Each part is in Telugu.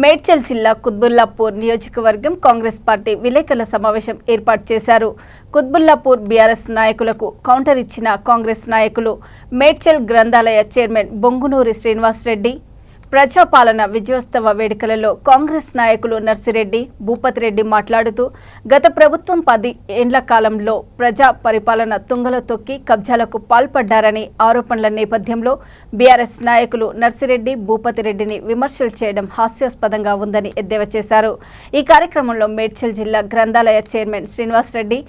మేడ్చల్ జిల్లా కుత్బుల్లాపూర్ నియోజకవర్గం కాంగ్రెస్ పార్టీ విలేకరుల సమావేశం ఏర్పాటు చేశారు. కుత్బుల్లాపూర్ బీఆర్ఎస్ నాయకులకు కౌంటర్ ఇచ్చిన కాంగ్రెస్ నాయకులు మేడ్చల్ గ్రంథాలయ చైర్మన్ బొంగునూరి శ్రీనివాస్ రెడ్డి ప్రజాపాలన విజయోత్సవ వేడుకలలో కాంగ్రెస్ నాయకులు నర్సిరెడ్డి, భూపతి రెడ్డి మాట్లాడుతూ గత ప్రభుత్వం 10 ఏళ్ల కాలంలో ప్రజా పరిపాలన తుంగలో తొక్కి కబ్జాలకు పాల్పడ్డారని ఆరోపణల నేపథ్యంలో బీఆర్ఎస్ నాయకులు నర్సిరెడ్డి, భూపతి రెడ్డిని విమర్శలు చేయడం హాస్యాస్పదంగా ఉందని ఎద్దేవా చేశారు. ఈ కార్యక్రమంలో మేడ్చల్ జిల్లా గ్రంథాలయ చైర్మన్ శ్రీనివాస్ రెడ్డి,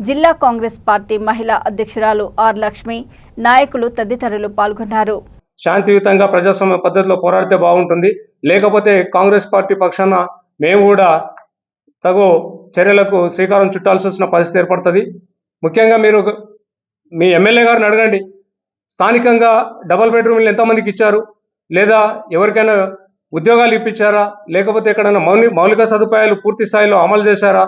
జిల్లా కాంగ్రెస్ పార్టీ మహిళా అధ్యక్షురాలు ఆర్ లక్ష్మి, నాయకులు తదితరులు పాల్గొన్నారు. శాంతియుతంగా ప్రజాస్వామ్య పద్ధతిలో పోరాడితే బాగుంటుంది. లేకపోతే కాంగ్రెస్ పార్టీ పక్షాన మేము కూడా తగు చర్యలకు శ్రీకారం చుట్టాల్సి వచ్చిన పరిస్థితి ఏర్పడుతుంది. ముఖ్యంగా మీరు మీ ఎమ్మెల్యే గారిని అడగండి, స్థానికంగా డబుల్ బెడ్రూమ్లు ఎంతమందికి ఇచ్చారు, లేదా ఎవరికైనా ఉద్యోగాలు ఇప్పించారా, లేకపోతే ఎక్కడైనా మౌలిక సదుపాయాలు పూర్తి స్థాయిలో అమలు చేశారా,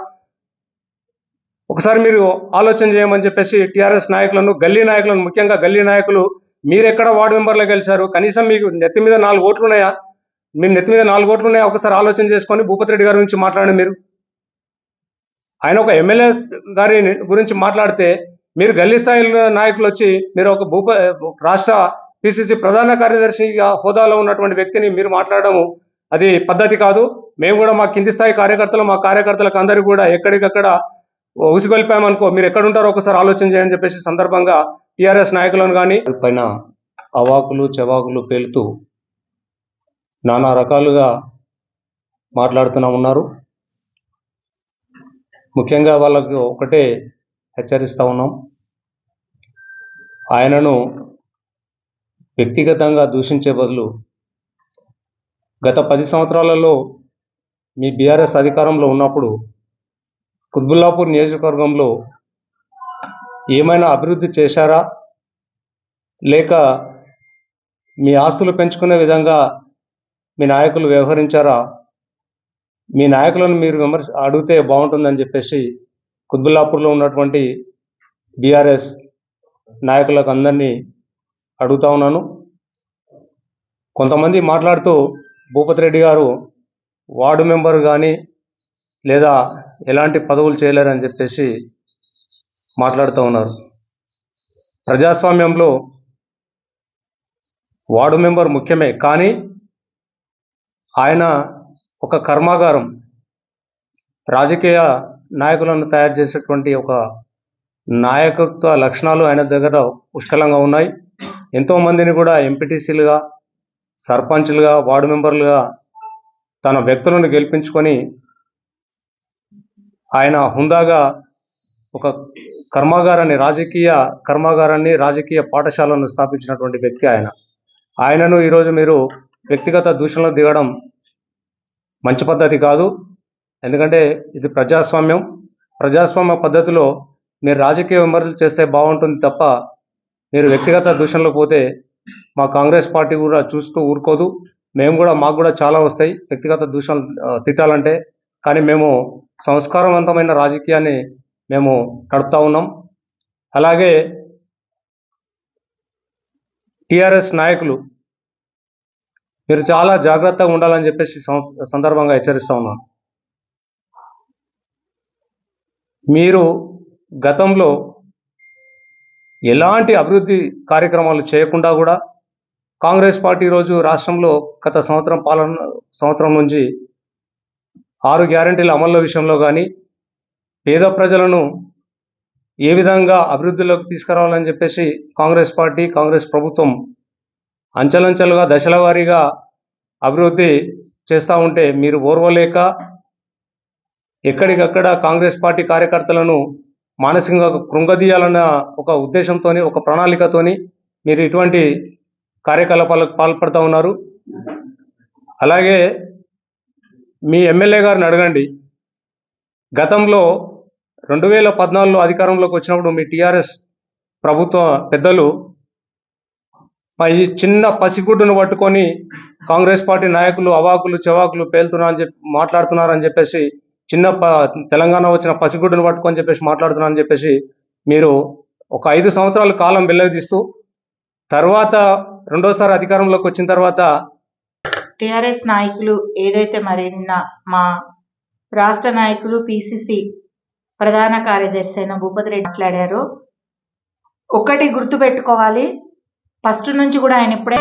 ఒకసారి మీరు ఆలోచన చేయమని చెప్పేసి టీఆర్ఎస్ నాయకులను, గల్లీ నాయకులను, ముఖ్యంగా గల్లీ నాయకులు, మీరెక్కడ వార్డు మెంబర్లో గెలిచారు, కనీసం మీకు నెత్తి మీద 4 ఓట్లు ఉన్నాయా, మీ నెత్తి మీద 4 ఓట్లు ఉన్నాయా, ఒకసారి ఆలోచన చేసుకొని భూపతి రెడ్డి గారి గురించి మాట్లాడండి. మీరు ఆయన ఒక ఎమ్మెల్యే గారి గురించి మాట్లాడితే మీరు గల్లీ స్థాయి నాయకులు వచ్చి మీరు ఒక రాష్ట్ర పిసిసి ప్రధాన కార్యదర్శిగా హోదాలో ఉన్నటువంటి వ్యక్తిని మీరు మాట్లాడము అది పద్ధతి కాదు. మేము కూడా మా కింది స్థాయి కార్యకర్తలకు అందరికీ కూడా ఎక్కడికక్కడ ఉసిగొల్పామనుకో, మీరు ఎక్కడుంటారో ఒకసారి ఆలోచన చేయని చెప్పేసి సందర్భంగా టీఆర్ఎస్ నాయకులను కానీ పైన అవాకులు చెవాకులు పేలుతూ నానా రకాలుగా మాట్లాడుతూనే ఉన్నారు. ముఖ్యంగా వాళ్ళకు ఒకటే హెచ్చరిస్తూ ఉన్నాం, ఆయనను వ్యక్తిగతంగా దూషించే బదులు గత 10 సంవత్సరాలలో మీ బీఆర్ఎస్ అధికారంలో ఉన్నప్పుడు కుత్బుల్లాపూర్ నియోజకవర్గంలో ఏమైనా అభివృద్ధి చేశారా, లేక మీ ఆస్తులు పెంచుకునే విధంగా మీ నాయకులు వ్యవహరించారా, మీ నాయకులను మీరు అడిగితే బాగుంటుందని చెప్పేసి కుత్బుల్లాపూర్లో ఉన్నటువంటి బీఆర్ఎస్ నాయకులకు అందరినీ అడుగుతా ఉన్నాను. కొంతమంది మాట్లాడుతూ భూపతి రెడ్డి గారు వార్డు మెంబర్ కానీ లేదా ఎలాంటి పదవులు చేయలేరని చెప్పేసి మాట్లాడుతూ ఉన్నారు. ప్రజాస్వామ్యంలో వార్డు మెంబర్ ముఖ్యమే, కానీ ఆయన ఒక కర్మాగారం, రాజకీయ నాయకులను తయారు చేసేటువంటి ఒక నాయకత్వ లక్షణాలు ఆయన దగ్గర పుష్కలంగా ఉన్నాయి. ఎంతోమందిని కూడా ఎంపీటీసీలుగా, సర్పంచ్లుగా, వార్డు మెంబర్లుగా తన వ్యక్తులను గెలిపించుకొని ఆయన హుందాగా ఒక రాజకీయ కర్మాగారాన్ని, రాజకీయ పాఠశాలను స్థాపించినటువంటి వ్యక్తి ఆయనను ఈరోజు మీరు వ్యక్తిగత దూషణలో దిగడం మంచి పద్ధతి కాదు. ఎందుకంటే ఇది ప్రజాస్వామ్య పద్ధతిలో మీరు రాజకీయ విమర్శలు చేస్తే బాగుంటుంది తప్ప మీరు వ్యక్తిగత దూషణలో పోతే మా కాంగ్రెస్ పార్టీ కూడా చూస్తూ ఊరుకోదు. మాకు కూడా చాలా వస్తాయి వ్యక్తిగత దూషణలు తిట్టాలంటే, కానీ మేము సంస్కారవంతమైన రాజకీయాన్ని మేము నడుపుతా ఉన్నాం. అలాగే టీఆర్ఎస్ నాయకులు మీరు చాలా జాగ్రత్తగా ఉండాలని చెప్పేసి సందర్భంగా హెచ్చరిస్తా ఉన్నాను. మీరు గతంలో ఎలాంటి అభివృద్ధి కార్యక్రమాలు చేయకుండా కూడా కాంగ్రెస్ పార్టీ ఈరోజు రాష్ట్రంలో గత సంవత్సరం నుంచి 6 గ్యారెంటీల అమలు విషయంలో కానీ, పేద ప్రజలను ఏ విధంగా అభివృద్ధిలోకి తీసుకురావాలని చెప్పేసి కాంగ్రెస్ పార్టీ, కాంగ్రెస్ ప్రభుత్వం అంచెలంచెలుగా దశల వారీగా అభివృద్ధి చేస్తూ ఉంటే మీరు ఓర్వలేక ఎక్కడికక్కడ కాంగ్రెస్ పార్టీ కార్యకర్తలను మానసికంగా కృంగదీయాలన్న ఒక ఉద్దేశంతోని, ఒక ప్రణాళికతోని మీరు ఇటువంటి కార్యకలాపాలకు పాల్పడుతూ ఉన్నారు. అలాగే మీ ఎమ్మెల్యే గారిని అడగండి, గతంలో 2014లో అధికారంలోకి వచ్చినప్పుడు మీ టీఆర్ఎస్ ప్రభుత్వ పెద్దలు ఈ చిన్న పసిగుడ్డును పట్టుకొని కాంగ్రెస్ పార్టీ నాయకులు అవాకులు చెవాకులు మాట్లాడుతున్నారని చెప్పేసి, తెలంగాణ వచ్చిన పసిగుడ్డును పట్టుకొని చెప్పేసి మాట్లాడుతున్నారని చెప్పేసి మీరు ఒక 5 సంవత్సరాల కాలం వెల్లదీస్తూ తర్వాత రెండోసారి అధికారంలోకి వచ్చిన తర్వాత టిఆర్ఎస్ నాయకులు ఏదైతే మరి నిన్న మా రాష్ట్ర నాయకులు పిసిసి ప్రధాన కార్యదర్శి అయిన భూపతి రెడ్డి మాట్లాడారో, ఒకటి గుర్తుపెట్టుకోవాలి, ఫస్ట్ నుంచి కూడా ఆయన ఇప్పుడే